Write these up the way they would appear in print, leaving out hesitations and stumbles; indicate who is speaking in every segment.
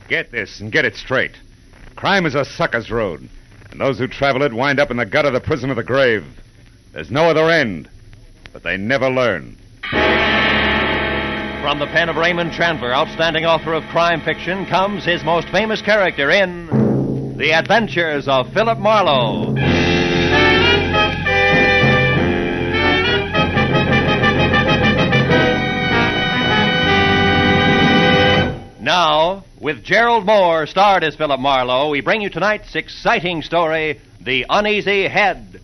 Speaker 1: Get this and get it straight. Crime is a sucker's road, and those who travel it wind up in the gut of the prison of the grave. There's no other end, but they never learn.
Speaker 2: From the pen of Raymond Chandler, outstanding author of crime fiction, comes his most famous character in The Adventures of Philip Marlowe. Now, with Gerald Mohr starred as Philip Marlowe, we bring you tonight's exciting story, The Uneasy Head.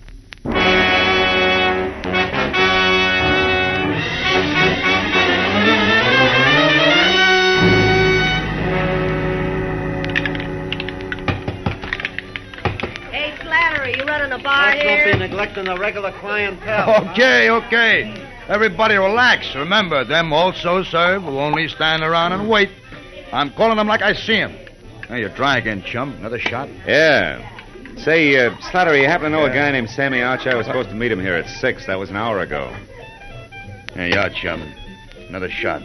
Speaker 3: Hey, Slattery, you running a bar here?
Speaker 4: Don't be neglecting the regular clientele.
Speaker 5: Okay. Everybody relax. Remember, them also serve who only stand around and wait. I'm calling them like I see them. Hey, you're dry again, chum. Another shot?
Speaker 1: Yeah. Say, Slattery, you happen to know a guy named Sammy Archer? I was supposed to meet him here at 6. That was an hour ago.
Speaker 5: Hey, you are, chum. Another shot.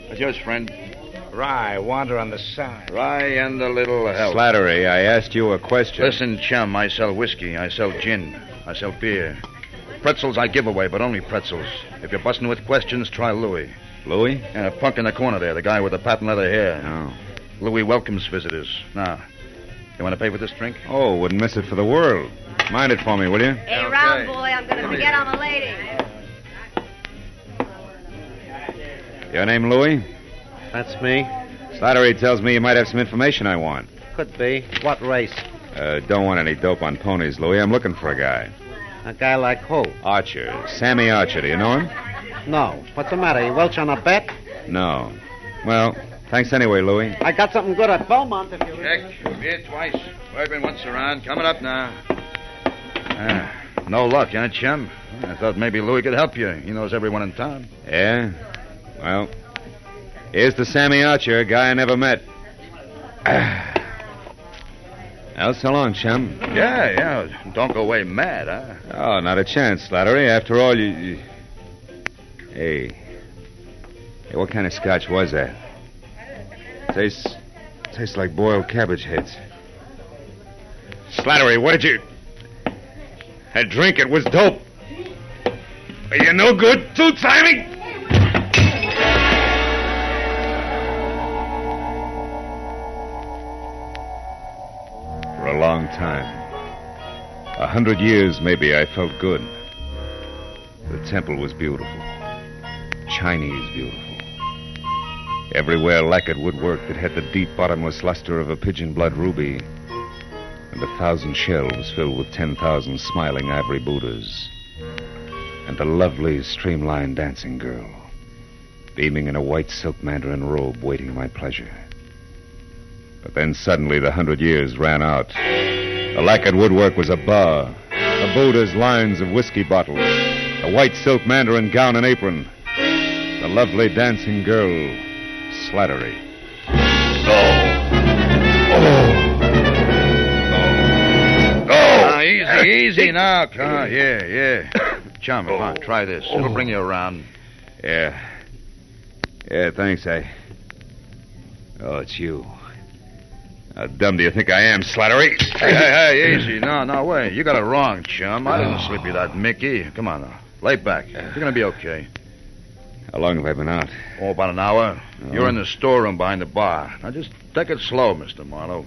Speaker 5: What's yours, friend?
Speaker 6: Rye, wander on the side.
Speaker 5: Rye and a little help.
Speaker 1: Slattery, I asked you a question.
Speaker 5: Listen, chum, I sell whiskey. I sell gin. I sell beer. Pretzels I give away, but only pretzels. If you're busting with questions, try Louis.
Speaker 1: Louis?
Speaker 5: And a punk in the corner there, the guy with the patent leather hair.
Speaker 1: Oh.
Speaker 5: Louis welcomes visitors. Now, you want to pay for this drink?
Speaker 1: Oh, wouldn't miss it for the world. Mind it for me, will you?
Speaker 3: Hey,
Speaker 5: Okay.
Speaker 3: round boy, I'm going to forget I'm a lady.
Speaker 1: Your name Louis?
Speaker 4: That's me.
Speaker 1: Slattery tells me you might have some information I want.
Speaker 4: Could be. What race?
Speaker 1: Don't want any dope on ponies, Louis. I'm looking for a guy.
Speaker 4: A guy like who?
Speaker 1: Archer. Sammy Archer. Do you know him?
Speaker 4: No. What's the matter? You welch on a bet?
Speaker 1: No. Well, thanks anyway, Louis.
Speaker 4: I got something good at Belmont if you...
Speaker 5: Check. Beer twice. Bourbon once around. Coming up now. No luck, huh, chum? I thought maybe Louis could help you. He knows everyone in town.
Speaker 1: Yeah? Well, here's to Sammy Archer, a guy I never met. Well, so long, chum.
Speaker 5: Yeah. Don't go away mad, huh?
Speaker 1: Oh, not a chance, Slattery. After all, you... Hey, what kind of scotch was that? Tastes like boiled cabbage heads. Slattery, what did you... That drink, it was dope. Are you no good, two-timing? For a long time, 100 years maybe, I felt good. The temple was beautiful. Chinese beautiful. Everywhere lacquered woodwork that had the deep, bottomless luster of a pigeon blood ruby, and 1,000 shelves filled with 10,000 smiling ivory Buddhas, and a lovely, streamlined dancing girl, beaming in a white silk mandarin robe, waiting my pleasure. But then suddenly the 100 years ran out. The lacquered woodwork was a bar, the Buddhas lines of whiskey bottles, a white silk mandarin gown and apron, the lovely dancing girl, Slattery.
Speaker 5: Easy now. Yeah. Chum, come on, try this. It'll bring you around.
Speaker 1: Yeah, thanks, Oh, it's you. How dumb do you think I am, Slattery?
Speaker 5: Hey, easy. No way. You got it wrong, chum. I didn't slip you that Mickey. Come on now. Lay back. You're going to be okay.
Speaker 1: How long have I been out?
Speaker 5: Oh, about an hour.
Speaker 1: Oh.
Speaker 5: You're in the storeroom behind the bar. Now, just take it slow, Mr. Marlowe.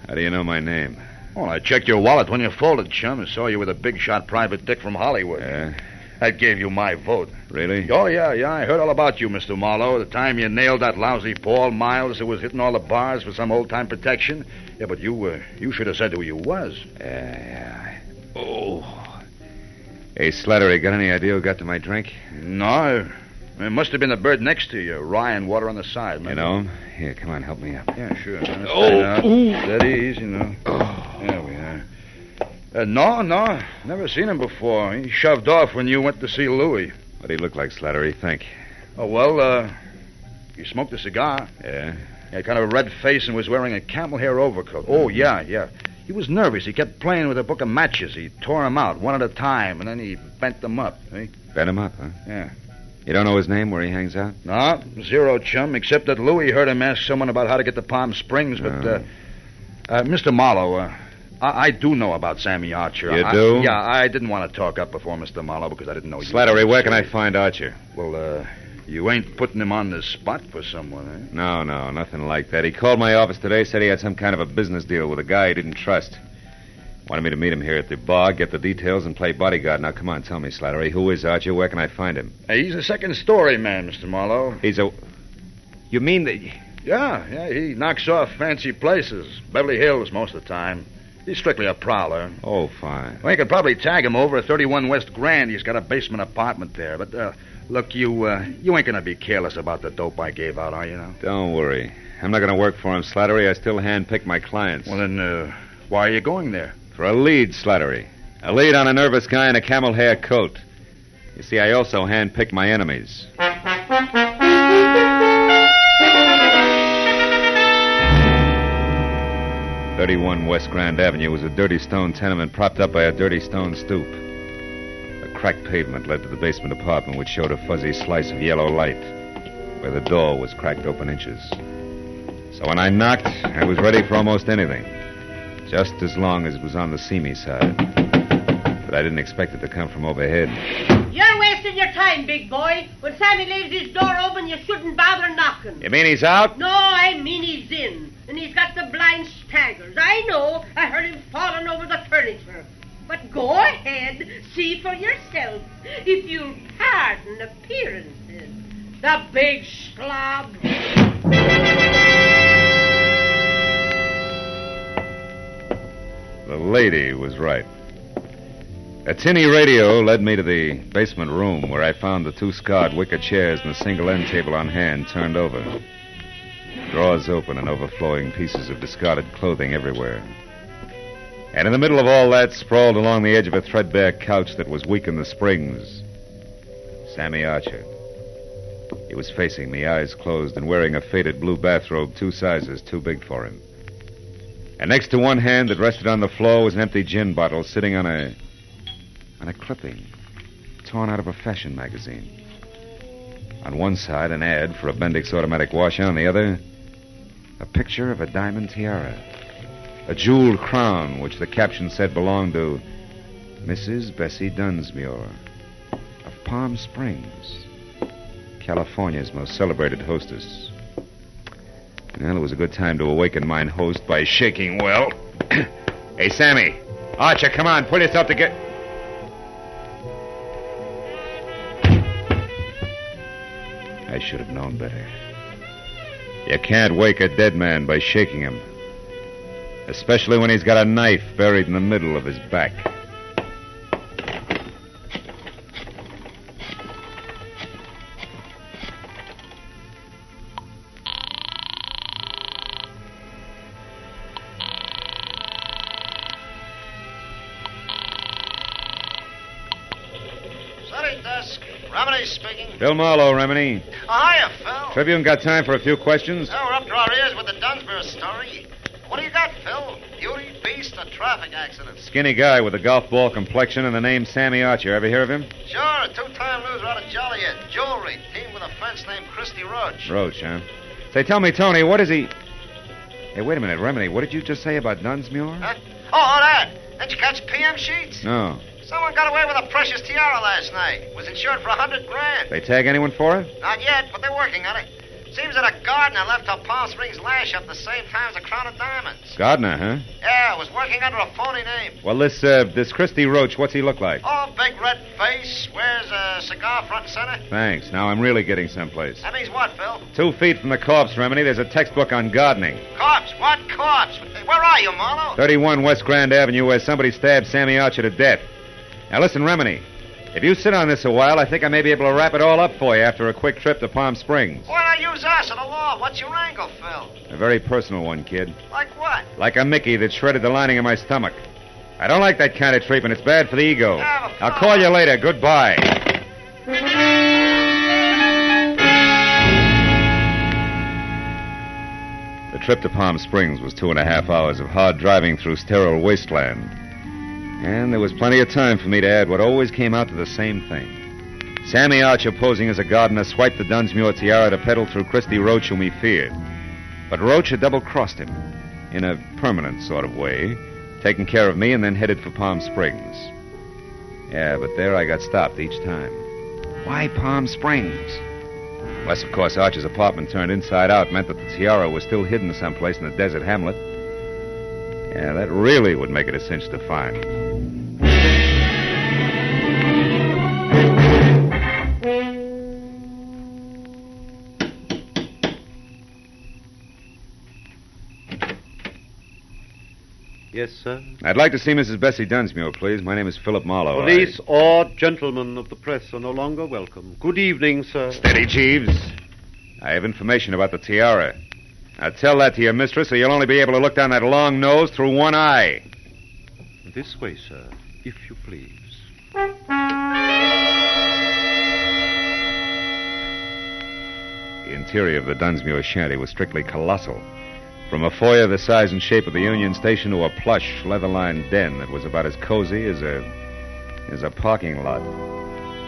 Speaker 1: How do you know my name?
Speaker 5: Well, I checked your wallet when you folded, chum, and saw you with a big-shot private dick from Hollywood.
Speaker 1: Yeah?
Speaker 5: That gave you my vote.
Speaker 1: Really?
Speaker 5: Oh, yeah. I heard all about you, Mr. Marlowe. The time you nailed that lousy Paul Miles who was hitting all the bars for some old-time protection. Yeah, but you should have said who you was.
Speaker 1: Yeah. Oh. Hey, Slattery, got any idea who got to my drink?
Speaker 5: No. It must have been the bird next to you. Rye and water on the side.
Speaker 1: You know him? Here, come on, help me up.
Speaker 5: Yeah, sure. Steady, easy, now. There we are. No. Never seen him before. He shoved off when you went to see Louis.
Speaker 1: What'd he look like, Slattery, think?
Speaker 5: Oh, well, he smoked a cigar.
Speaker 1: Yeah?
Speaker 5: He had kind of a red face and was wearing a camel hair overcoat. Oh, yeah. He was nervous. He kept playing with a book of matches. He tore them out one at a time, and then he bent them up. See?
Speaker 1: Bent him up, huh?
Speaker 5: Yeah.
Speaker 1: You don't know his name, where he hangs out?
Speaker 5: No, zero chum, except that Louis heard him ask someone about how to get to Palm Springs. But, Mr. Marlowe, I do know about Sammy Archer.
Speaker 1: You do?
Speaker 5: Yeah, I didn't want to talk up before Mr. Marlowe because I didn't know you.
Speaker 1: Slattery, where can I find Archer?
Speaker 5: Well, you ain't putting him on the spot for someone, eh?
Speaker 1: No, nothing like that. He called my office today, said he had some kind of a business deal with a guy he didn't trust. Wanted me to meet him here at the bar, get the details, and play bodyguard. Now, come on, tell me, Slattery, who is Archer? Where can I find him?
Speaker 5: He's a second-story man, Mr. Marlowe.
Speaker 1: He's a... You mean that...
Speaker 5: Yeah, he knocks off fancy places. Beverly Hills most of the time. He's strictly a prowler.
Speaker 1: Oh, fine.
Speaker 5: Well, you could probably tag him over at 31 West Grand. He's got a basement apartment there. But, look, you ain't going to be careless about the dope I gave out, are you now?
Speaker 1: Don't worry. I'm not going to work for him, Slattery. I still handpick my clients.
Speaker 5: Well, then, why are you going there?
Speaker 1: For a lead, Slattery. A lead on a nervous guy in a camel hair coat. You see, I also handpick my enemies. 31 West Grand Avenue was a dirty stone tenement propped up by a dirty stone stoop. A cracked pavement led to the basement apartment, which showed a fuzzy slice of yellow light, where the door was cracked open inches. So when I knocked, I was ready for almost anything. Just as long as it was on the see me side. But I didn't expect it to come from overhead.
Speaker 3: You're wasting your time, big boy. When Sammy leaves his door open, you shouldn't bother knocking.
Speaker 1: You mean he's out?
Speaker 3: No, I mean he's in. And he's got the blind staggers. I know. I heard him falling over the furniture. But go ahead. See for yourself. If you'll pardon appearances. The big slob.
Speaker 1: The lady was right. A tinny radio led me to the basement room where I found the two scarred wicker chairs and the single end table on hand turned over. Drawers open and overflowing pieces of discarded clothing everywhere. And in the middle of all that, sprawled along the edge of a threadbare couch that was weak in the springs, Sammy Archer. He was facing me, eyes closed, and wearing a faded blue bathrobe 2 sizes too big for him. And next to one hand that rested on the floor was an empty gin bottle sitting on a clipping torn out of a fashion magazine. On one side, an ad for a Bendix automatic washer. On the other, a picture of a diamond tiara. A jeweled crown, which the caption said belonged to Mrs. Bessie Dunsmuir of Palm Springs, California's most celebrated hostess. Well, it was a good time to awaken mine host by shaking well. Hey, Sammy. Archer, come on. Pull yourself together. I should have known better. You can't wake a dead man by shaking him. Especially when he's got a knife buried in the middle of his back.
Speaker 7: Study desk. Remedy speaking.
Speaker 1: Phil Marlowe, Remini.
Speaker 7: Hiya, Phil.
Speaker 1: Tribune got time for a few questions?
Speaker 7: We're up to our ears with the Dunsmuir story. What do you got, Phil? Beauty, beast, or traffic accident?
Speaker 1: Skinny guy with a golf ball complexion and the name Sammy Archer. Ever hear of him?
Speaker 7: Sure, a 2-time loser out of Joliet. Jewelry. Team with a fence named Christy Roach.
Speaker 1: Roach, huh? Say, tell me, Tony, what is he... Hey, wait a minute, Remini. What did you just say about Dunsmuir?
Speaker 7: Huh? Oh, that. Didn't you catch PM sheets?
Speaker 1: No.
Speaker 7: Someone got away with a precious tiara last night. Was insured for $100,000.
Speaker 1: They tag anyone for it?
Speaker 7: Not yet, but they're working on it. Seems that a gardener left her Palm Springs lash up the same time as a crown of diamonds.
Speaker 1: Gardner, huh?
Speaker 7: Yeah, was working under a phony name.
Speaker 1: Well, this Christy Roach, what's he look like?
Speaker 7: Oh, big red face, wears a cigar front and center.
Speaker 1: Thanks. Now I'm really getting someplace.
Speaker 7: That means what, Phil?
Speaker 1: 2 feet from the corpse, Remini, there's a textbook on gardening.
Speaker 7: Corpse? What corpse? Where are you, Marlowe?
Speaker 1: 31 West Grand Avenue, where somebody stabbed Sammy Archer to death. Now listen, Remini. If you sit on this a while, I think I may be able to wrap it all up for you after a quick trip to Palm Springs.
Speaker 7: Why not use us or the law? What's your angle, Phil?
Speaker 1: A very personal one, kid.
Speaker 7: Like what?
Speaker 1: Like a Mickey that shredded the lining of my stomach. I don't like that kind of treatment. It's bad for the ego.
Speaker 7: Yeah, but
Speaker 1: I'll call you later. Goodbye. The trip to Palm Springs was 2.5 hours of hard driving through sterile wasteland. And there was plenty of time for me to add what always came out to the same thing. Sammy Archer, posing as a gardener, swiped the Dunsmuir tiara to peddle through Christy Roach, whom he feared. But Roach had double-crossed him, in a permanent sort of way, taken care of me and then headed for Palm Springs. Yeah, but there I got stopped each time. Why Palm Springs? Unless, of course, Archer's apartment turned inside out meant that the tiara was still hidden someplace in the desert hamlet. Yeah, that really would make it a cinch to find.
Speaker 4: Yes, sir.
Speaker 1: I'd like to see Mrs. Bessie Dunsmuir, please. My name is Philip Marlowe.
Speaker 4: Police or gentlemen of the press are no longer welcome. Good evening, sir.
Speaker 1: Steady, Jeeves. I have information about the tiara. Now tell that to your mistress, or you'll only be able to look down that long nose through one eye.
Speaker 4: This way, sir, if you please.
Speaker 1: The interior of the Dunsmuir shanty was strictly colossal. From a foyer the size and shape of the Union Station to a plush, leather-lined den that was about as cozy as a parking lot.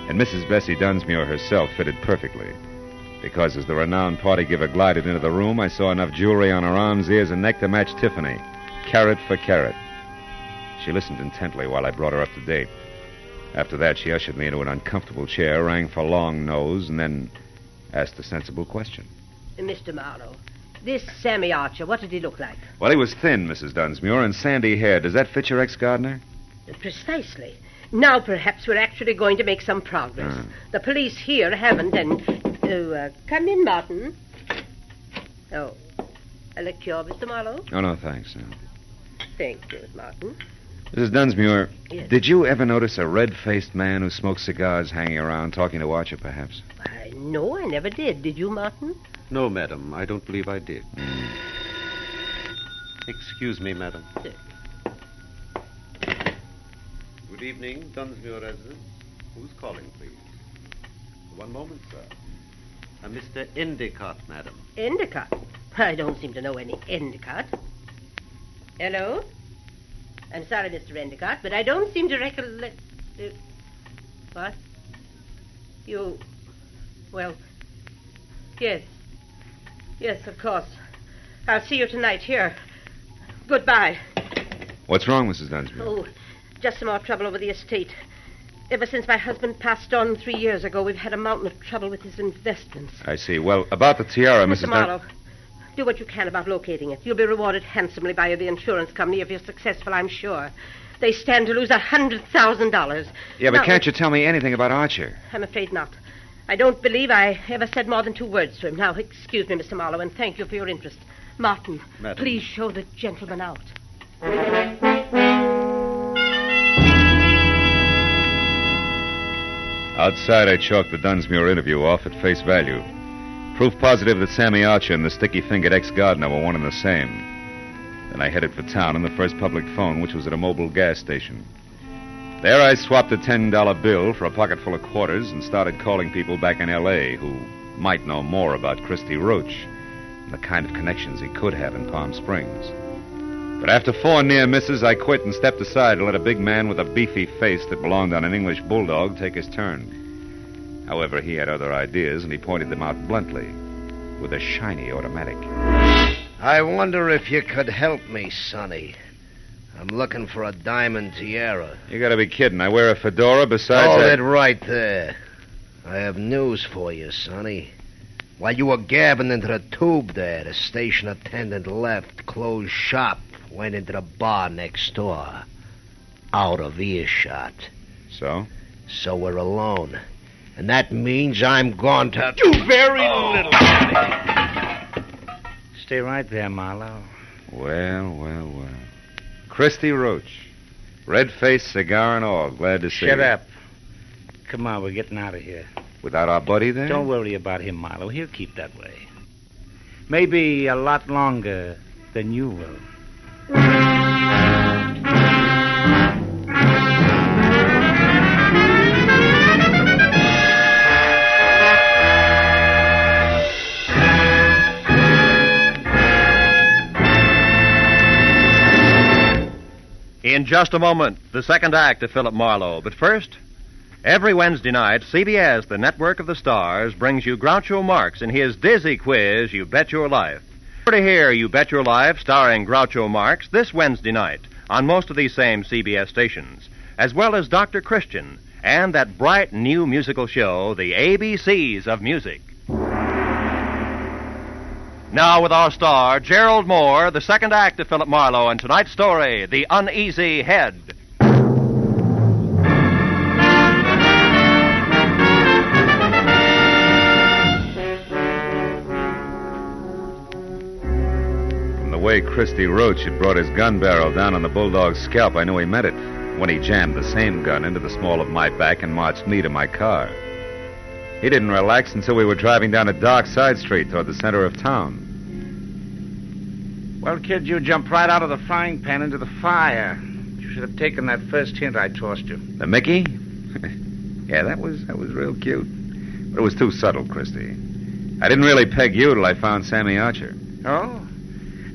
Speaker 1: And Mrs. Bessie Dunsmuir herself fitted perfectly. Because as the renowned party giver glided into the room, I saw enough jewelry on her arms, ears, and neck to match Tiffany, carat for carat. She listened intently while I brought her up to date. After that, she ushered me into an uncomfortable chair, rang for Long Nose, and then asked a sensible question.
Speaker 3: Mr. Marlowe, this Sammy Archer, what did he look like?
Speaker 1: Well, he was thin, Mrs. Dunsmuir, and sandy hair. Does that fit your ex-gardener?
Speaker 3: Precisely. Now perhaps we're actually going to make some progress. The police here haven't, and... come in, Martin. Oh, a liqueur, Mr. Marlowe?
Speaker 1: Oh, no, thanks. No.
Speaker 3: Thank you, Martin.
Speaker 1: Mrs. Dunsmuir,
Speaker 3: Yes.
Speaker 1: Did you ever notice a red-faced man who smoked cigars hanging around, talking to Archer, perhaps?
Speaker 3: No, I never did. Did you, Martin?
Speaker 4: No, madam, I don't believe I did. Excuse me, madam.
Speaker 3: Sir.
Speaker 4: Good evening, Dunsmuir residence. Who's calling, please? One moment, sir. Mr. Endicott, madam.
Speaker 3: Endicott? I don't seem to know any Endicott. Hello? I'm sorry, Mr. Endicott, but I don't seem to recollect... what? You... Well... Yes. Yes, of course. I'll see you tonight here. Goodbye.
Speaker 1: What's wrong, Mrs. Dunsmuir?
Speaker 3: Oh, just some more trouble over the estate. Ever since my husband passed on 3 years ago, we've had a mountain of trouble with his investments.
Speaker 1: I see. Well, about the tiara,
Speaker 3: Mr. Marlowe, do what you can about locating it. You'll be rewarded handsomely by the insurance company if you're successful, I'm sure. They stand to lose $100,000.
Speaker 1: Yeah, but
Speaker 3: Now,
Speaker 1: can't you tell me anything about Archer?
Speaker 3: I'm afraid not. I don't believe I ever said more than 2 words to him. Now, excuse me, Mr. Marlowe, and thank you for your interest. Martin,
Speaker 4: Madam.
Speaker 3: please show the gentleman out.
Speaker 1: Outside, I chalked the Dunsmuir interview off at face value. Proof positive that Sammy Archer and the sticky-fingered ex-gardener were one and the same. Then I headed for town on the first public phone, which was at a mobile gas station. There I swapped a $10 bill for a pocket full of quarters and started calling people back in L.A. who might know more about Christy Roach and the kind of connections he could have in Palm Springs. But after 4 near misses, I quit and stepped aside to let a big man with a beefy face that belonged on an English bulldog take his turn. However, he had other ideas, and he pointed them out bluntly with a shiny automatic.
Speaker 7: I wonder if you could help me, Sonny. I'm looking for a diamond tiara.
Speaker 1: You gotta be kidding. I wear a fedora besides
Speaker 7: Hold
Speaker 1: that...
Speaker 7: it right there. I have news for you, Sonny. While you were gabbing into the tube there, the station attendant left, closed shop, went into the bar next door. Out of earshot.
Speaker 1: So?
Speaker 7: So we're alone. And that means I'm going to do very little.
Speaker 6: Stay right there, Marlowe.
Speaker 1: Well. Christy Roach. Red face, cigar, and all. Glad to see you.
Speaker 6: Shut up. Come on, we're getting out of here.
Speaker 1: Without our buddy there?
Speaker 6: Don't worry about him, Marlowe. He'll keep that way. Maybe a lot longer than you will.
Speaker 2: In just a moment, the second act of Philip Marlowe. But first, Every Wednesday night, CBS, the network of the stars, brings you Groucho Marx in his dizzy quiz, You Bet Your Life. To hear You Bet Your Life starring Groucho Marx this Wednesday night on most of these same CBS stations, as well as Dr. Christian and that bright new musical show, The ABCs of Music. Now with our star, Gerald Mohr, the second act of Philip Marlowe, and tonight's story, The Uneasy Head.
Speaker 1: The way Christy Roach had brought his gun barrel down on the bulldog's scalp, I knew he meant it when he jammed the same gun into the small of my back and marched me to my car. He didn't relax until we were driving down a dark side street toward the center of town.
Speaker 6: Well, kid, you jumped right out of the frying pan into the fire. You should have taken that first hint I tossed you.
Speaker 1: The Mickey? Yeah, that was real cute. But it was too subtle, Christy. I didn't really peg you till I found Sammy Archer.
Speaker 6: Oh?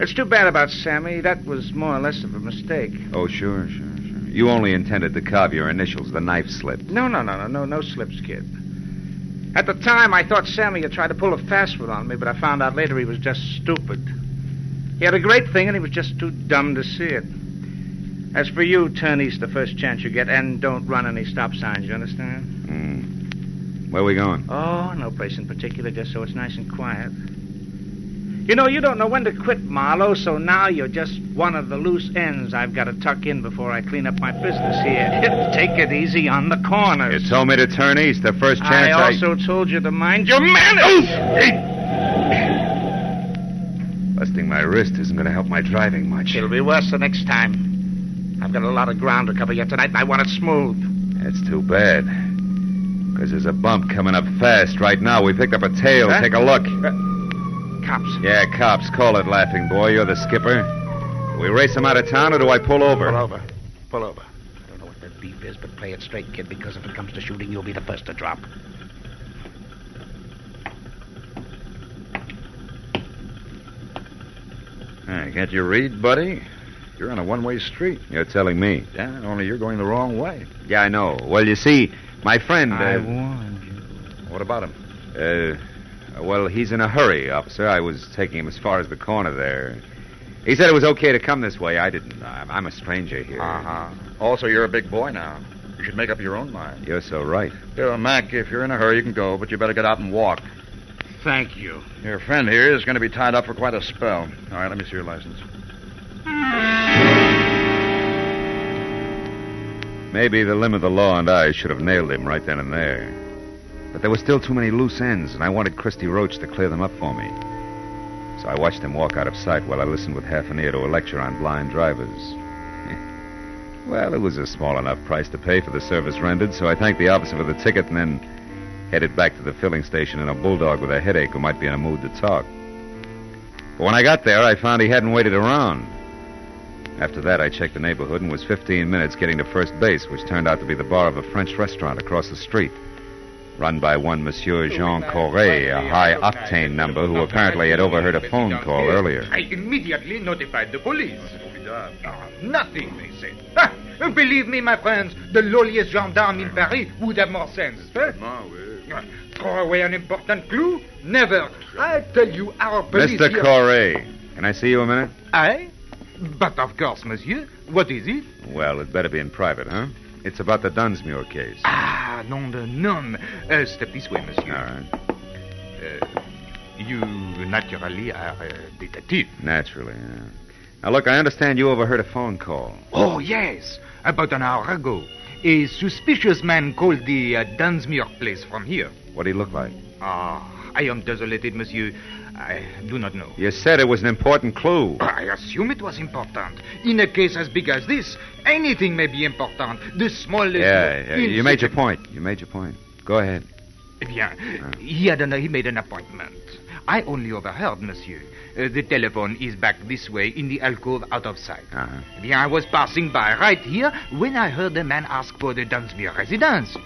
Speaker 6: It's too bad about Sammy. That was more or less of a mistake.
Speaker 1: Oh, sure. You only intended to carve your initials. The knife slipped.
Speaker 6: No slips, kid. At the time, I thought Sammy had tried to pull a fast one on me, but I found out later he was just stupid. He had a great thing, and he was just too dumb to see it. As for you, turn east the first chance you get, and don't run any stop signs, you understand?
Speaker 1: Where we going?
Speaker 6: Oh, no place in particular, just so it's nice and quiet. You know, you don't know when to quit, Marlowe, so now you're just one of the loose ends I've got to tuck in before I clean up my business here. Take it easy on the corners.
Speaker 1: You told me to turn east the first chance
Speaker 6: I also told you to mind your manners.
Speaker 1: Busting my wrist isn't going to help my driving much.
Speaker 6: It'll be worse the next time. I've got a lot of ground to cover yet tonight, and I want it smooth.
Speaker 1: That's too bad. Because there's a bump coming up fast right now. We picked up a tail.
Speaker 6: Huh?
Speaker 1: Take a look.
Speaker 6: Cops.
Speaker 1: Yeah, cops. Call it, laughing boy. You're the skipper. Do we race them out of town, or do I pull over?
Speaker 6: Pull over. I don't know what that beef is, but play it straight, kid, because if it comes to shooting, you'll be the first to drop.
Speaker 5: Hey, can't you read, buddy? You're on a one-way street.
Speaker 1: You're telling me.
Speaker 5: Yeah, only you're going the wrong way.
Speaker 1: Yeah, I know. Well, you see, my friend...
Speaker 6: I warned you.
Speaker 5: What about him?
Speaker 1: Well, he's in a hurry, officer. I was taking him as far as the corner there. He said it was okay to come this way. I didn't. I'm a stranger here.
Speaker 5: Uh-huh. Also, you're a big boy now. You should make up your own mind.
Speaker 1: You're so right.
Speaker 5: Here, Mac, if you're in a hurry, you can go, but you better get out and walk.
Speaker 6: Thank you.
Speaker 5: Your friend here is going to be tied up for quite a spell. All right, let me see your license.
Speaker 1: Maybe the limb of the law and I should have nailed him right then and there. But there were still too many loose ends, and I wanted Christy Roach to clear them up for me. So I watched him walk out of sight while I listened with half an ear to a lecture on blind drivers. Well, it was a small enough price to pay for the service rendered, so I thanked the officer for the ticket and then headed back to the filling station in a bulldog with a headache who might be in a mood to talk. But when I got there, I found he hadn't waited around. After that, I checked the neighborhood and was 15 minutes getting to first base, which turned out to be the bar of a French restaurant across the street, run by one Monsieur Jean Corret, a high-octane number who apparently had overheard a phone call earlier.
Speaker 8: I immediately notified the police. Nothing, they said. Believe me, my friends, the lowliest gendarme in Paris would have more sense. Throw away an important clue? Never. I tell you, our police...
Speaker 1: Mr. Corret, can I see you a minute?
Speaker 8: I? But of course, monsieur. What is it?
Speaker 1: Well, it better be in private, huh? It's about the Dunsmuir case.
Speaker 8: Ah, nom de nom. Step this way, monsieur.
Speaker 1: All right.
Speaker 8: You naturally are a detective.
Speaker 1: Naturally, yeah. Now, look, I understand you overheard a phone call.
Speaker 8: Oh, yes. About an hour ago. A suspicious man called the Dunsmuir place from here.
Speaker 1: What did he look like?
Speaker 8: Ah, I am desolated, monsieur. I do not know.
Speaker 1: You said it was an important clue.
Speaker 8: I assume it was important. In a case as big as this, anything may be important. The smallest...
Speaker 1: Yeah, you made your point. Go ahead.
Speaker 8: Eh bien, he made an appointment. I only overheard, monsieur. The telephone is back this way in the alcove out of sight.
Speaker 1: Uh-huh.
Speaker 8: Eh bien, I was passing by right here when I heard the man ask for the Dunsmuir residence.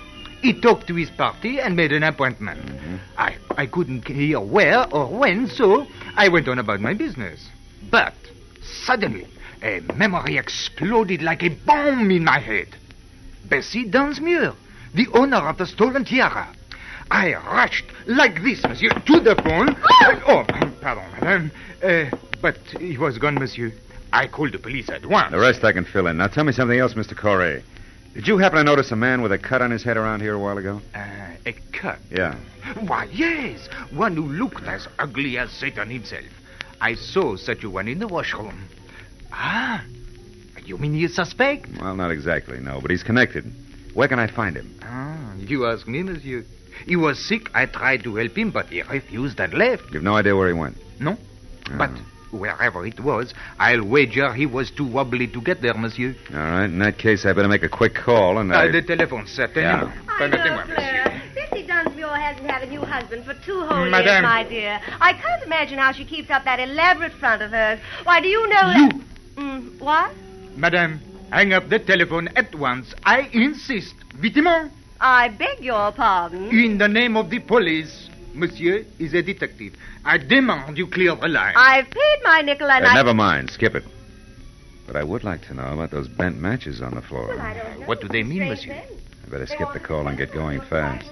Speaker 8: He talked to his party and made an appointment.
Speaker 1: Mm-hmm.
Speaker 8: I couldn't hear where or when, so I went on about my business. But suddenly, a memory exploded like a bomb in my head. Bessie Dunsmuir, the owner of the stolen tiara. I rushed like this, monsieur, to the phone. Pardon, madame. But he was gone, monsieur. I called the police at once.
Speaker 1: The rest I can fill in. Now tell me something else, Mr. Corey. Did you happen to notice a man with a cut on his head around here a while ago?
Speaker 8: A cut?
Speaker 1: Yeah.
Speaker 8: Why, yes. One who looked as ugly as Satan himself. I saw such a one in the washroom. Ah, you mean you suspect?
Speaker 1: Well, not exactly, no, but he's connected. Where can I find him?
Speaker 8: Ah, you ask me, monsieur. He was sick. I tried to help him, but he refused and left.
Speaker 1: You've no idea where he went?
Speaker 8: No.
Speaker 1: Oh.
Speaker 8: But wherever it was, I'll wager he was too wobbly to get there, monsieur.
Speaker 1: All right, in that case, I better make a quick call and
Speaker 8: The telephone set.
Speaker 1: Yeah.
Speaker 9: Hello, Claire. Sissy Dunsmuir hasn't had a new husband for 2 whole years,
Speaker 8: Madame.
Speaker 9: my dear. I can't imagine how she keeps up that elaborate front of hers. Why, do you know that... what?
Speaker 8: Madame, hang up the telephone at once. I insist. Vitement.
Speaker 9: I beg your pardon.
Speaker 8: In the name of the police, monsieur is a detective. I demand you clear the line.
Speaker 9: I've paid my nickel and
Speaker 1: Never mind, skip it. But I would like to know about those bent matches on the floor.
Speaker 9: Well, I don't know.
Speaker 8: What do they mean,
Speaker 9: Strange
Speaker 8: monsieur?
Speaker 9: thing.
Speaker 1: I better skip the call and get going fast.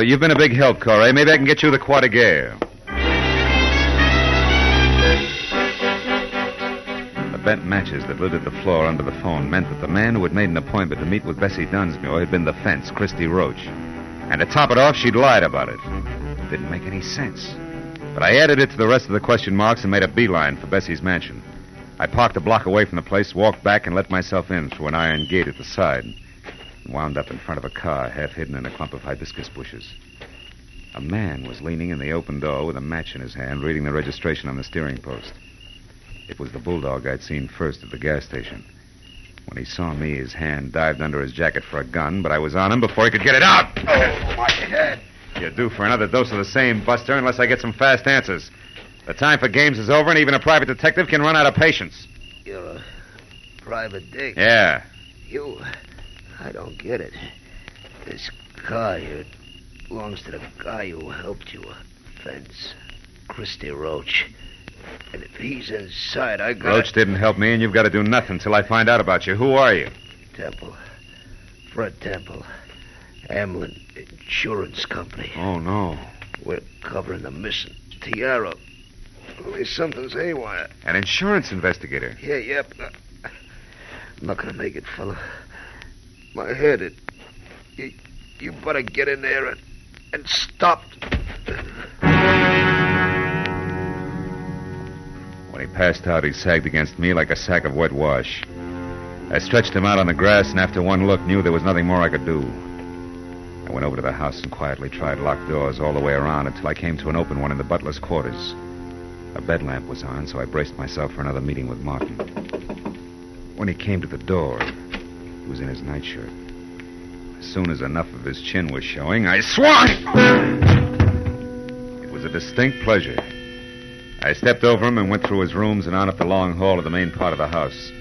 Speaker 1: You've been a big help, Corey. Maybe I can get you the Croix de Guerre. The bent matches that littered the floor under the phone meant that the man who had made an appointment to meet with Bessie Dunsmuir had been the fence, Christy Roach. And to top it off, she'd lied about it. Didn't make any sense. But I added it to the rest of the question marks and made a beeline for Bessie's mansion. I parked a block away from the place, walked back, and let myself in through an iron gate at the side. And wound up in front of a car, half hidden in a clump of hibiscus bushes. A man was leaning in the open door with a match in his hand, reading the registration on the steering post. It was the bulldog I'd seen first at the gas station. When he saw me, his hand dived under his jacket for a gun, but I was on him before he could get it out. Oh, my head. You're due for another dose of the same, Buster, unless I get some fast answers. The time for games is over, and even a private detective can run out of patience.
Speaker 7: You're a private dick.
Speaker 1: Yeah.
Speaker 7: I don't get it. This car here belongs to the guy who helped you. Fence. Christy Roach. And if he's inside, I got...
Speaker 1: Roach didn't help me, and you've got to do nothing till I find out about you. Who are you?
Speaker 7: Temple. Fred Temple. Hamlin Insurance Company.
Speaker 1: Oh, no.
Speaker 7: We're covering the missing tiara. Only something's haywire.
Speaker 1: An insurance investigator.
Speaker 7: Yeah. I'm not gonna make it, fella. My head, you better get in there and stop.
Speaker 1: When he passed out, he sagged against me like a sack of wet wash. I stretched him out on the grass, and after one look, knew there was nothing more I could do. I went over to the house and quietly tried locked doors all the way around until I came to an open one in the butler's quarters. A bed lamp was on, so I braced myself for another meeting with Martin. When he came to the door, he was in his nightshirt. As soon as enough of his chin was showing, I swung! It was a distinct pleasure. I stepped over him and went through his rooms and on up the long hall of the main part of the house.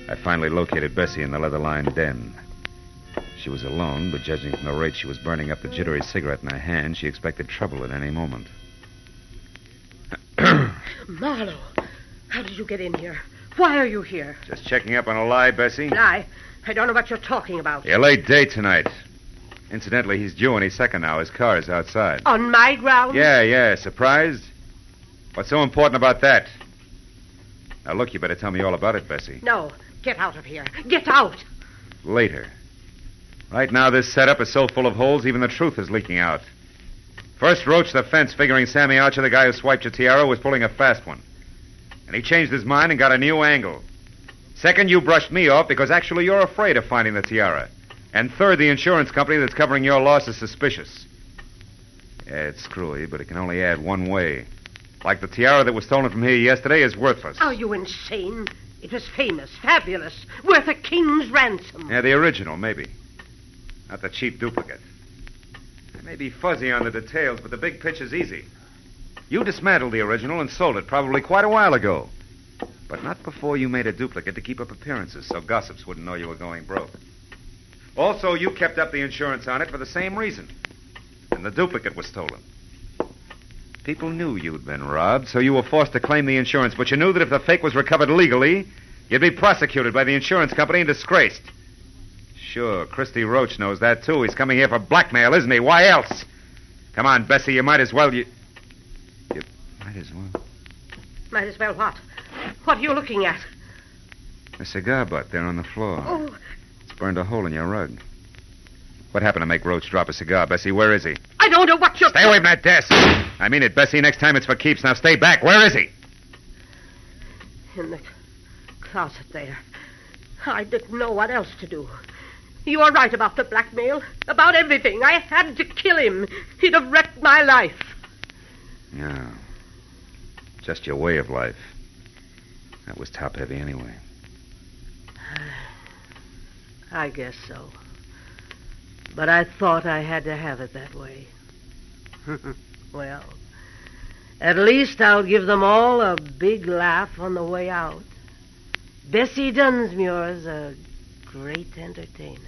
Speaker 1: I finally located Bessie in the leather-lined den. She was alone, but judging from the rate she was burning up the jittery cigarette in her hand, she expected trouble at any moment.
Speaker 3: Marlowe, how did you get in here? Why are you here?
Speaker 1: Just checking up on a lie, Bessie?
Speaker 3: I don't know what you're talking about.
Speaker 1: Your late date tonight. Incidentally, he's due any second now. His car is outside.
Speaker 3: On my grounds?
Speaker 1: Yeah. Surprised? What's so important about that? Now, look, you better tell me all about it, Bessie.
Speaker 3: No. Get out of here. Get out.
Speaker 1: Later. Right now, this setup is so full of holes, even the truth is leaking out. First, Roach the fence, figuring Sammy Archer, the guy who swiped your tiara, was pulling a fast one. And he changed his mind and got a new angle. Second, you brushed me off because actually you're afraid of finding the tiara. And third, the insurance company that's covering your loss is suspicious. Yeah, it's screwy, but it can only add one way. Like the tiara that was stolen from here yesterday is worthless.
Speaker 3: Are you insane? It was famous, fabulous, worth a king's ransom.
Speaker 1: Yeah, the original, maybe. Not the cheap duplicate. I may be fuzzy on the details, but the big picture's easy. You dismantled the original and sold it probably quite a while ago. But not before you made a duplicate to keep up appearances so gossips wouldn't know you were going broke. Also, you kept up the insurance on it for the same reason. And the duplicate was stolen. People knew you'd been robbed, so you were forced to claim the insurance, but you knew that if the fake was recovered legally, you'd be prosecuted by the insurance company and disgraced. Sure, Christy Roach knows that, too. He's coming here for blackmail, isn't he? Why else? Come on, Bessie, you might as well... You might as well...
Speaker 3: Might as well what? What are you looking at?
Speaker 1: A cigar butt there on the floor.
Speaker 3: Oh,
Speaker 1: It's burned a hole in your rug. What happened to make Roach drop a cigar, Bessie? Where is he?
Speaker 3: I don't know what you're...
Speaker 1: Stay away from that desk. I mean it, Bessie. Next time it's for keeps. Now stay back. Where is he?
Speaker 3: In the closet there. I didn't know what else to do. You are right about the blackmail. About everything. I had to kill him. He'd have wrecked my life.
Speaker 1: Yeah. Just your way of life. That was top-heavy anyway.
Speaker 3: I guess so. But I thought I had to have it that way. Well, at least I'll give them all a big laugh on the way out. Bessie Dunsmuir's a great entertainer.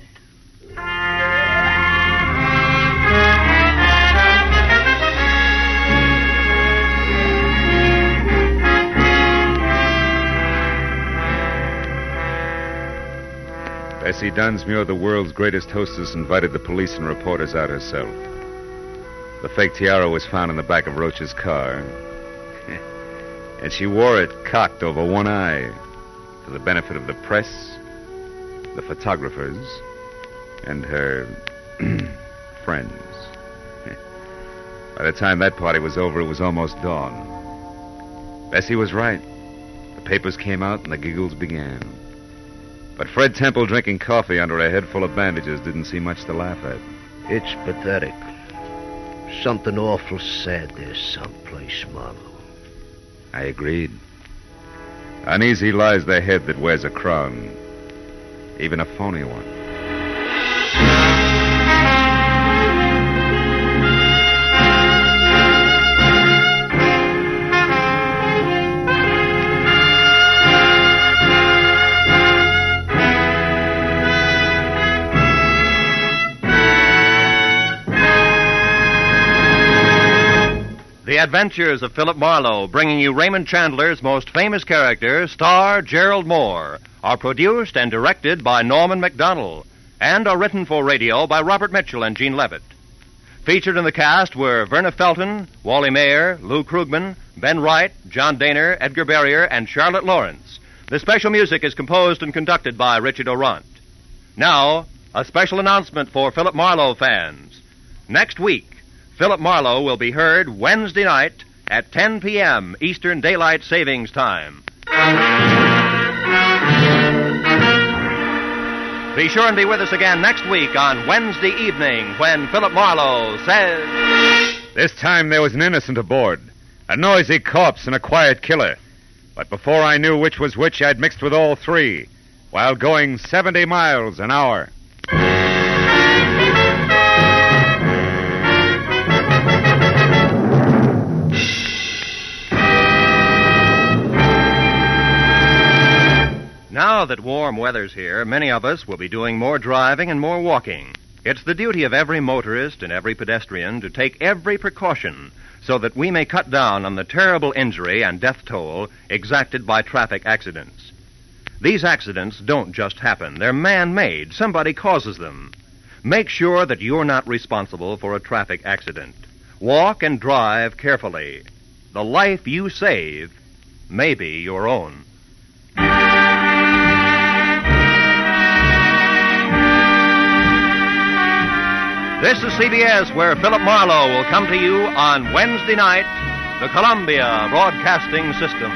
Speaker 1: Bessie Dunsmuir, the world's greatest hostess, invited the police and reporters out herself. The fake tiara was found in the back of Roach's car. And she wore it cocked over one eye for the benefit of the press, the photographers, and her friends. By the time that party was over, it was almost dawn. Bessie was right. The papers came out and the giggles began. But Fred Temple drinking coffee under a head full of bandages didn't see much to laugh at.
Speaker 7: It's pathetic. Something awful sad there someplace, Marlowe.
Speaker 1: I agreed. Uneasy lies the head that wears a crown, even a phony one.
Speaker 2: The Adventures of Philip Marlowe, bringing you Raymond Chandler's most famous character, star Gerald Mohr, are produced and directed by Norman MacDonald and are written for radio by Robert Mitchell and Gene Levitt. Featured in the cast were Verna Felton, Wally Mayer, Lou Krugman, Ben Wright, John Daner, Edgar Barrier, and Charlotte Lawrence. The special music is composed and conducted by Richard Orant. Now, a special announcement for Philip Marlowe fans. Next week, Philip Marlowe will be heard Wednesday night at 10 p.m. Eastern Daylight Savings Time. Be sure and be with us again next week on Wednesday evening when Philip Marlowe says...
Speaker 1: This time there was an innocent aboard, a noisy corpse and a quiet killer. But before I knew which was which, I'd mixed with all three, while going 70 miles an hour.
Speaker 2: Now that warm weather's here, many of us will be doing more driving and more walking. It's the duty of every motorist and every pedestrian to take every precaution so that we may cut down on the terrible injury and death toll exacted by traffic accidents. These accidents don't just happen. They're man-made. Somebody causes them. Make sure that you're not responsible for a traffic accident. Walk and drive carefully. The life you save may be your own. This is CBS, where Philip Marlowe will come to you on Wednesday night, the Columbia Broadcasting System.